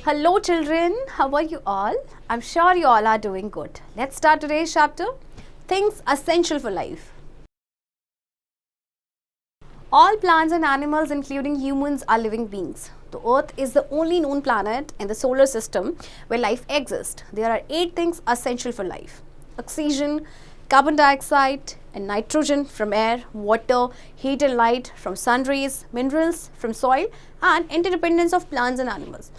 Hello, children. How are you all? I'm sure you all are doing good. Let's start today's chapter. Things essential for life. All plants and animals, including humans, are living beings. The Earth is the only known planet in the solar system where life exists. There are 8 things essential for life: oxygen, carbon dioxide, and nitrogen from air, water, heat and light from sun rays, minerals from soil, and interdependence of plants and animals.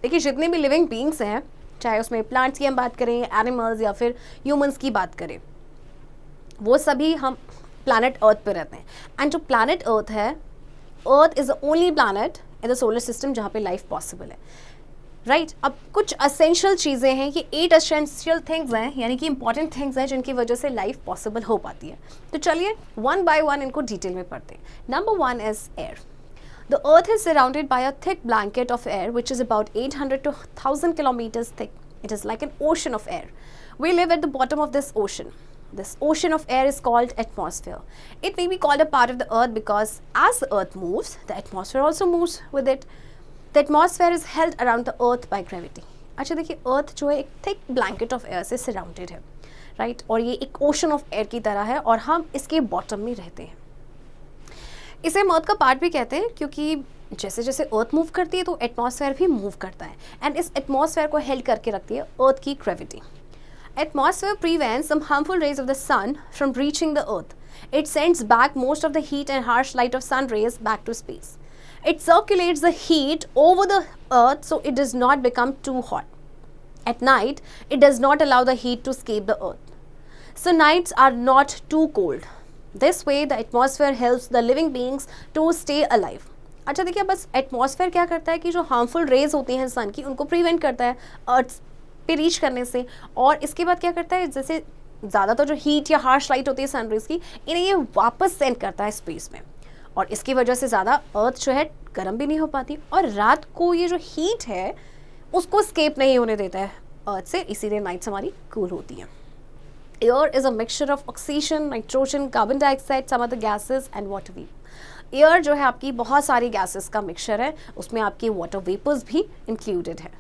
देखिए जितने भी living beings हैं, चाहे उसमें plants की हम बात करें, एनिमल्स या फिर ह्यूमंस की बात करें, वो सभी हम प्लानट अर्थ पे रहते हैं. एंड जो प्लानट अर्थ है, earth is the only planet in the solar system जहाँ पे लाइफ पॉसिबल है. राइट अब कुछ असेंशियल चीज़ें हैं, ये 8 असेंशियल थिंग्स हैं, यानी कि इंपॉर्टेंट थिंग्स हैं जिनकी वजह से लाइफ पॉसिबल हो पाती है. तो चलिए वन बाय वन इनको डिटेल में पढ़ते हैं. Number 1 is air. The Earth is surrounded by a thick blanket of air which is about 800 to 1000 kilometers thick. It is like an ocean of air. We live at the bottom of this ocean. This ocean of air is called atmosphere. It may be called a part of the Earth because as the Earth moves, the atmosphere also moves with it. The atmosphere is held around the Earth by gravity. अच्छा देखिए, Earth जो है एक thick blanket of air से surrounded है, right? और ये एक ocean of air की तरह है और हम इसके bottom में रहते हैं. इसे हम अर्थ का पार्ट भी कहते हैं क्योंकि जैसे जैसे अर्थ मूव करती है तो एटमॉस्फेयर भी मूव करता है एंड इस एटमॉस्फेयर को हेल्ड करके रखती है अर्थ की gravity. Atmosphere prevents some harmful rays of the sun from reaching the earth. It sends back most of the heat and harsh light of sun rays back to space. It circulates the heat over the earth so it does not become too hot. At night it does not allow the heat to escape the earth. So nights are not too cold. This way the atmosphere helps the living beings to stay alive. अच्छा देखिए, बस atmosphere क्या करता है कि जो harmful rays होती हैं सन की उनको प्रिवेंट करता है अर्थ पे रीच करने से, और इसके बाद क्या करता है, जैसे ज़्यादातर जो हीट या हार्श लाइट होती है सन रेज की, इन्हें ये वापस सेंड करता है स्पेस में, और इसकी वजह से ज़्यादा अर्थ जो है गर्म भी नहीं हो पाती और रात को ये जो हीट है उसको स्केप नहीं होने देता है अर्थ से, इसीलिए नाइट्स हमारी कूल होती हैं. Air is a mixture of oxygen, nitrogen, carbon dioxide, some other gases and water vapor. Air जो है आपकी बहुत सारी gases का mixture है, उसमें आपकी water vapors भी included है.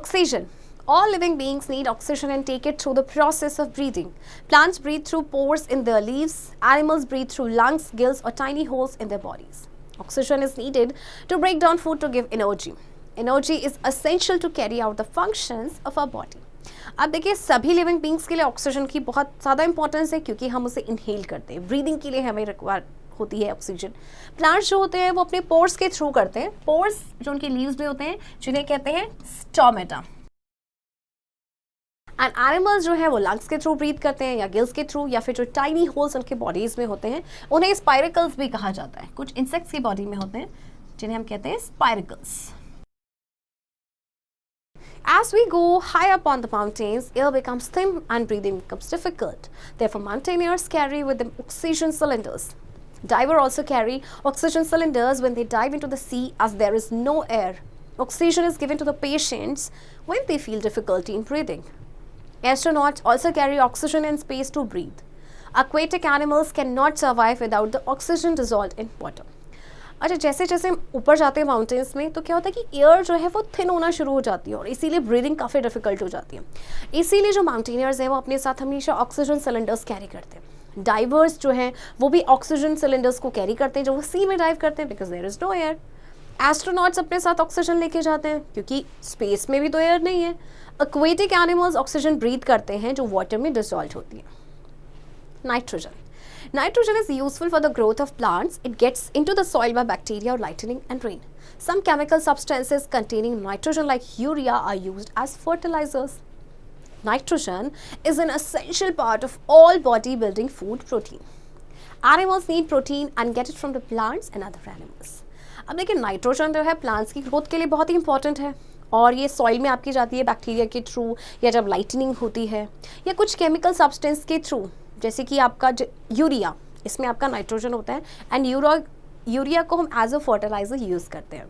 Oxygen. All living beings need oxygen and take it through the process of breathing. Plants breathe through pores in their leaves. Animals breathe through lungs, gills or tiny holes in their bodies. Oxygen is needed to break down food to give energy. Energy is essential to carry out the functions of our body. अब देखिए, सभी living beings के लिए oxygen की बहुत ज़्यादा importance है क्योंकि हम उसे इनहेल करते हैं. ब्रीदिंग के लिए हमें रिक्वायर होती है ऑक्सीजन. प्लांट्स जो होते हैं वो अपने पोर्स के थ्रू करते हैं. पोर्स जो उनके लीव्स में होते हैं जिन्हें कहते हैं स्टोमेटा. एंड एनिमल्स जो है वो लंग्स के थ्रू ब्रीथ करते हैं या गिल्स के थ्रू, या फिर जो टाइनी होल्स उनके बॉडीज में होते हैं उन्हें स्पाइरिकल्स भी कहा जाता है. कुछ इंसेक्ट्स की बॉडी में होते हैं जिन्हें हम कहते हैं spiracles. As we go high up on the mountains, air becomes thin and breathing becomes difficult. Therefore, mountaineers carry with them oxygen cylinders. Divers also carry oxygen cylinders when they dive into the sea as there is no air. Oxygen is given to the patients when they feel difficulty in breathing. Astronauts also carry oxygen in space to breathe. Aquatic animals cannot survive without the oxygen dissolved in water. अच्छा, जैसे जैसे हम ऊपर जाते हैं mountains में तो क्या होता है कि एयर जो है वो थिन होना शुरू हो जाती है और इसीलिए ब्रीदिंग काफ़ी डिफिकल्ट हो जाती है. इसीलिए जो माउंटेनियर्स हैं वो अपने साथ हमेशा ऑक्सीजन सिलेंडर्स कैरी करते हैं. डाइवर्स जो हैं वो भी ऑक्सीजन सिलेंडर्स को कैरी करते हैं जो वो सी में डाइव करते हैं because there is no air. Astronauts अपने साथ ऑक्सीजन लेके जाते हैं क्योंकि स्पेस में भी तो एयर नहीं है. एक्वेटिक एनिमल्स ऑक्सीजन ब्रीथ करते हैं जो वाटर में डिसॉल्व होती है. Nitrogen. Nitrogen is useful for the growth of plants. It gets into the soil by bacteria or lightning and rain. Some chemical substances containing nitrogen like urea are used as fertilizers. Nitrogen is an essential part of all bodybuilding food protein. Animals need protein and get it from the plants and other animals. अब देखिए, nitrogen जो है plants की growth के लिए बहुत ही important है और ये सॉइल में आपकी जाती है बैक्टीरिया के थ्रू या जब लाइटनिंग होती है या कुछ केमिकल सब्सटेंस के थ्रू, जैसे कि आपका यूरिया, इसमें आपका नाइट्रोजन होता है एंड यूरिया को हम एज अ फर्टिलाइजर यूज़ करते हैं.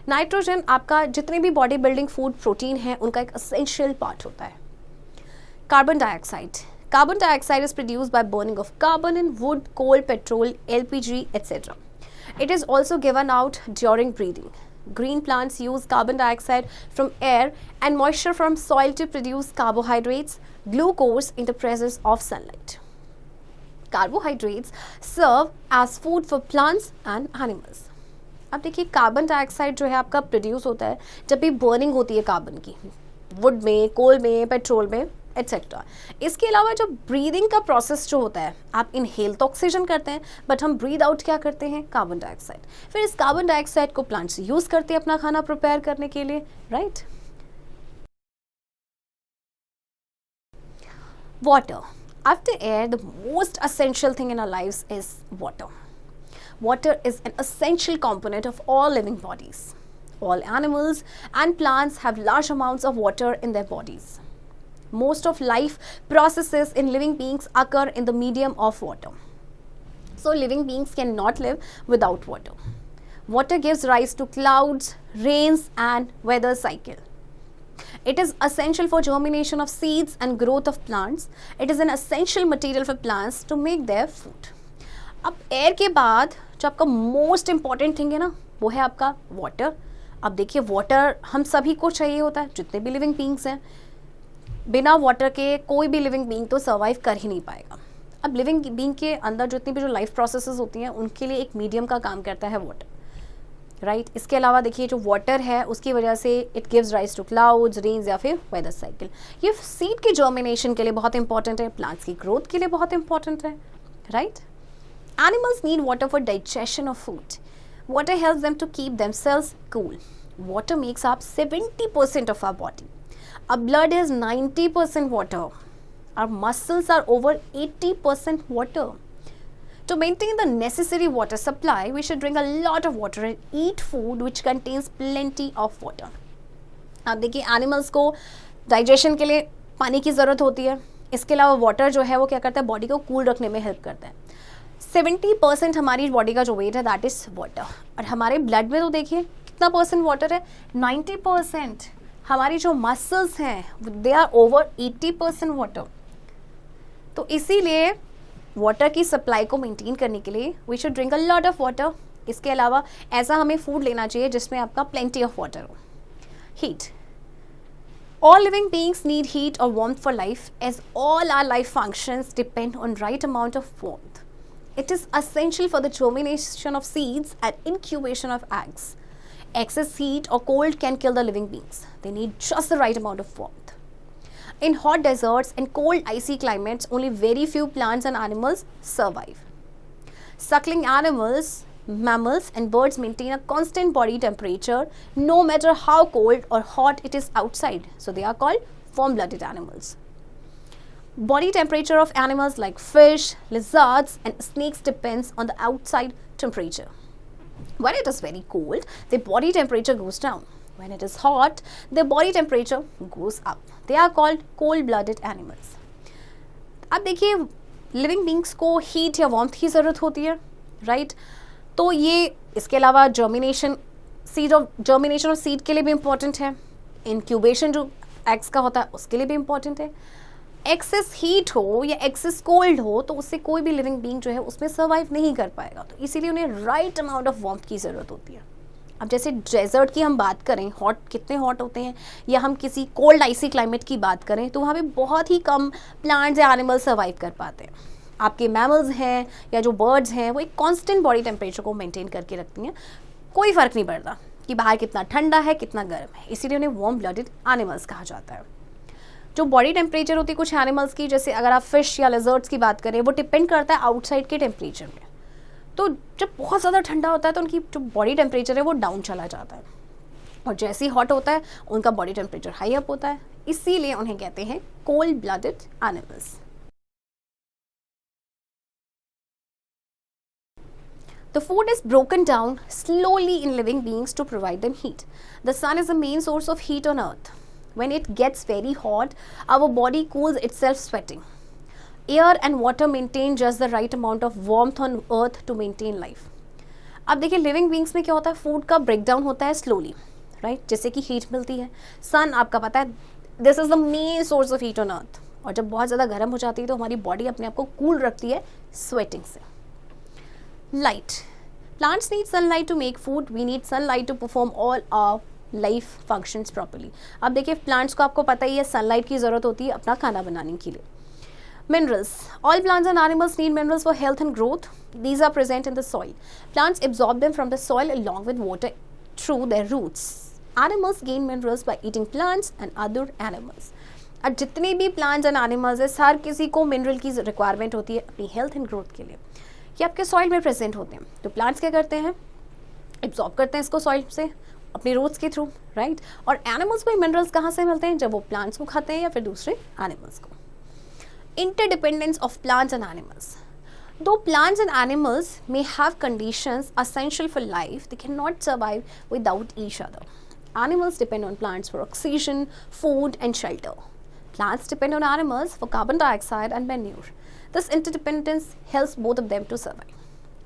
नाइट्रोजन आपका जितने भी बॉडी बिल्डिंग फूड प्रोटीन है उनका एक एसेंशियल पार्ट होता है. Carbon dioxide. Carbon dioxide is produced by burning of carbon in wood, coal, petrol, LPG, etc. It is also given out during breathing. Green plants use carbon dioxide from air and moisture from soil to produce carbohydrates, glucose in the presence of sunlight. Carbohydrates serve as food for plants and animals. अब देखिए carbon dioxide जो है आपका produce होता है जब भी burning होती है कार्बन की, वुड में, कोल में, पेट्रोल में, एट्सेट्रा. इसके अलावा जो ब्रीदिंग का प्रोसेस जो होता है, आप इनहेल तो ऑक्सीजन करते हैं बट हम ब्रीद आउट क्या करते हैं, कार्बन डाइऑक्साइड. फिर इस कार्बन डाइऑक्साइड को प्लांट्स यूज करते हैं अपना खाना प्रिपेयर करने के लिए, right. Water. After air, the most essential thing in our lives is water. Water is an essential component of all living bodies. All animals and plants have large amounts of water in their bodies. Most of life processes in living beings occur in the medium of water. So living beings cannot live without water. Water gives rise to clouds, rains and weather cycle. It is essential for germination of seeds and growth of plants. It is an essential material for plants to make their food. अब air के बाद जो आपका most important thing है ना, वो है आपका वाटर. अब देखिए वाटर हम सभी को चाहिए होता है, जितने भी लिविंग बींग्स हैं. बिना वाटर के कोई भी लिविंग बींग तो सर्वाइव कर ही नहीं पाएगा. अब लिविंग बींग के अंदर जितनी भी जो लाइफ प्रोसेसेस होती हैं उनके लिए एक मीडियम का काम करता है वाटर, राइट. इसके अलावा देखिए जो वाटर है उसकी वजह से it gives rise to clouds, rains या फिर वेदर साइकिल. ये सीड की जर्मिनेशन के लिए बहुत इंपॉर्टेंट है, प्लांट्स की ग्रोथ के लिए बहुत इंपॉर्टेंट है, right. Animals need water for digestion of food. Water helps them to keep themselves cool. Water makes up 70% of our body. Our blood is 90% water. Our muscles are over 80% water. To maintain the necessary water supply, we should drink a lot of water and eat food which contains plenty of water. अब देखिए animals को digestion के लिए पानी की ज़रूरत होती है. इसके अलावा वाटर जो है वो क्या करता है, बॉडी को कूल रखने में हेल्प करता है. 70% हमारी बॉडी का जो वेट है दैट इज वाटर. और हमारे ब्लड में तो देखिए कितना परसेंट वाटर है, 90%. हमारी जो मसल्स हैं दे आर ओवर 80% वाटर. तो इसीलिए वाटर की सप्लाई को मेंटेन करने के लिए we should drink a lot of water. इसके अलावा ऐसा हमें फूड लेना चाहिए जिसमें आपका प्लेंटी ऑफ वाटर हो. Heat. All living beings need heat or warmth for life, as all our life functions depend on right amount of warmth. It is essential for the germination of seeds and incubation of eggs. Excess heat or cold can kill the living beings. They need just the right amount of warmth. In hot deserts and cold icy climates, only very few plants and animals survive. Suckling animals, mammals and birds maintain a constant body temperature no matter how cold or hot it is outside. So they are called warm-blooded animals. Body temperature of animals like fish, lizards and snakes depends on the outside temperature. When it is very cold, their body temperature goes down. When it is hot, their body temperature goes up. They are called cold-blooded animals. अब देखिए living beings को heat या warmth की ज़रूरत होती है, right. तो ये इसके अलावा जर्मिनेशन ऑफ सीड के लिए भी इम्पॉर्टेंट है. इंक्यूबेशन जो एग्स का होता है उसके लिए भी इम्पॉर्टेंट है. एक्सेस हीट हो या एक्सेस कोल्ड हो तो उससे कोई भी लिविंग बींग जो है उसमें सर्वाइव नहीं कर पाएगा. तो इसीलिए उन्हें राइट अमाउंट ऑफ वार्मथ की ज़रूरत होती है. अब जैसे डेजर्ट की हम बात करें, हॉट कितने हॉट होते हैं, या हम किसी कोल्ड आइसी क्लाइमेट की बात करें तो वहाँ पे बहुत ही कम प्लांट्स या एनिमल्स सर्वाइव कर पाते हैं. आपके मैमल्स हैं या जो बर्ड्स हैं वो एक कांस्टेंट बॉडी टेम्परेचर को मेंटेन करके रखती हैं. कोई फ़र्क नहीं पड़ता कि बाहर कितना ठंडा है कितना गर्म है, इसीलिए उन्हें वार्म ब्लडेड एनिमल्स कहा जाता है. जो बॉडी टेम्परेचर होती है कुछ एनिमल्स की, जैसे अगर आप फिश या लिजर्ड्स की बात करें, वो डिपेंड करता है आउटसाइड के टेम्परेचर में. तो जब बहुत ज़्यादा ठंडा होता है तो उनकी जो बॉडी टेम्परेचर है वो डाउन चला जाता है, और जैसे ही हॉट होता है उनका बॉडी टेम्परेचर हाई अप होता है. इसीलिए उन्हें कहते हैं cold blooded animals. The food is broken down slowly in living beings to provide them heat. The sun is the main source of heat on earth. When it gets very hot, our body cools itself sweating. Air and water maintain just the right amount of warmth on earth to maintain life. अब देखिए living beings में क्या होता है, food का breakdown होता है slowly, right. जैसे कि हीट मिलती है, सन आपका पता है this is the main source of heat on earth. और जब बहुत ज़्यादा गर्म हो जाती है तो हमारी बॉडी अपने आप को कूल रखती है स्वेटिंग से. Light. Plants need sunlight to make food. We need sunlight to perform all our life functions properly. अब देखिए प्लांट्स को आपको पता ही है सनलाइट की ज़रूरत होती है अपना खाना बनाने के लिए. Minerals. All plants and animals need minerals for health and growth. These are present in the soil. Plants absorb them from the soil along with water through their roots. Animals gain minerals by eating plants and other animals. अब जितने भी plants and animals है हर किसी को mineral की requirement होती है अपनी हेल्थ एंड ग्रोथ के लिए. ये आपके सॉइल में प्रेजेंट होते हैं. तो प्लांट्स क्या करते हैं, एब्जॉर्ब करते हैं इसको सॉइल से अपने रूट्स के थ्रू, राइट. और एनिमल्स को मिनरल्स कहाँ से मिलते हैं, जब वो प्लांट्स को खाते हैं या फिर दूसरे एनिमल्स को. Interdependence of plants and animals. Though plants and animals may have conditions essential for life, they cannot survive without each other. Animals depend on plants for oxygen, food, and shelter. Plants depend on animals for carbon dioxide and manure. This interdependence helps both of them to survive.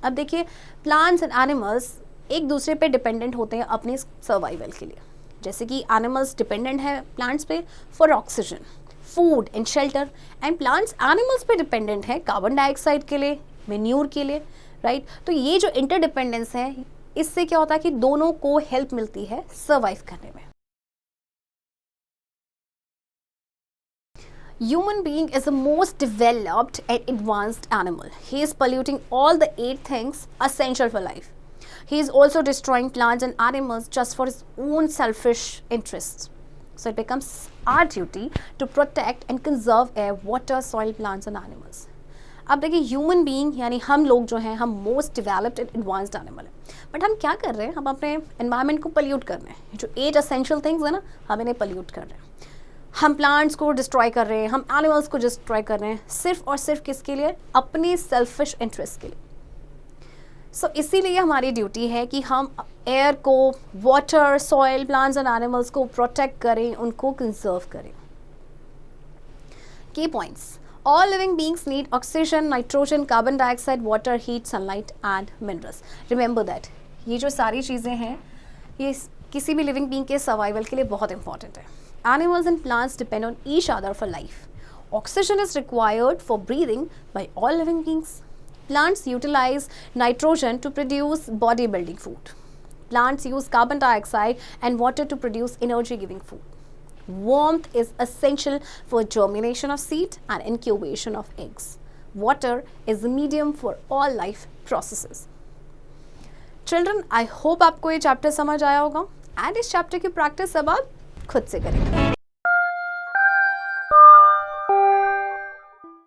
अब देखिए plants and animals एक दूसरे पे dependent होते हैं अपने survival के लिए. जैसे कि एनिमल्स डिपेंडेंट है प्लांट्स पे for oxygen, food and shelter, and plants animals पे डिपेंडेंट है कार्बन डाइऑक्साइड के लिए, मेन्यूर के लिए, राइट. तो ये जो इंटरडिपेंडेंस है इससे क्या होता है कि दोनों को हेल्प मिलती है सर्वाइव करने में. Human being is the most developed and advanced animal. He is polluting all the 8 things essential for life. He is also destroying plants and animals just for his own selfish interests. So it becomes our duty to protect and conserve air, water, soil, plants and animals. अब देखिए human being यानी हम लोग जो हैं हम most developed and advanced animal है. But हम क्या कर रहे हैं, हम अपने एनवायरनमेंट को पोल्यूट कर रहे हैं. जो 8 एसेंशियल थिंग्स है ना, हम इन्हें पोल्यूट कर रहे हैं. हम प्लांट्स को डिस्ट्रॉय कर रहे हैं, हम एनिमल्स को डिस्ट्रॉय कर रहे हैं, सिर्फ और सिर्फ किसके लिए, अपने सेल्फिश इंटरेस्ट के लिए. सो इसीलिए हमारी ड्यूटी है कि हम एयर को, water, soil, plants and animals को प्रोटेक्ट करें, उनको कंजर्व करें. की points. All living beings need oxygen, nitrogen, carbon dioxide, water, heat, sunlight and minerals. Remember that. ये जो सारी चीज़ें हैं ये किसी भी लिविंग बीइंग के सर्वाइवल के लिए बहुत इंपॉर्टेंट है. Animals and plants depend on each other for life. Oxygen is required for breathing by all living beings. Plants utilize nitrogen to produce body-building food. Plants use carbon dioxide and water to produce energy-giving food. Warmth is essential for germination of seed and incubation of eggs. Water is the medium for all life processes. Children, I hope आपको ये chapter समझ आया होगा and इस chapter की practice अब आप खुद से करेंगे.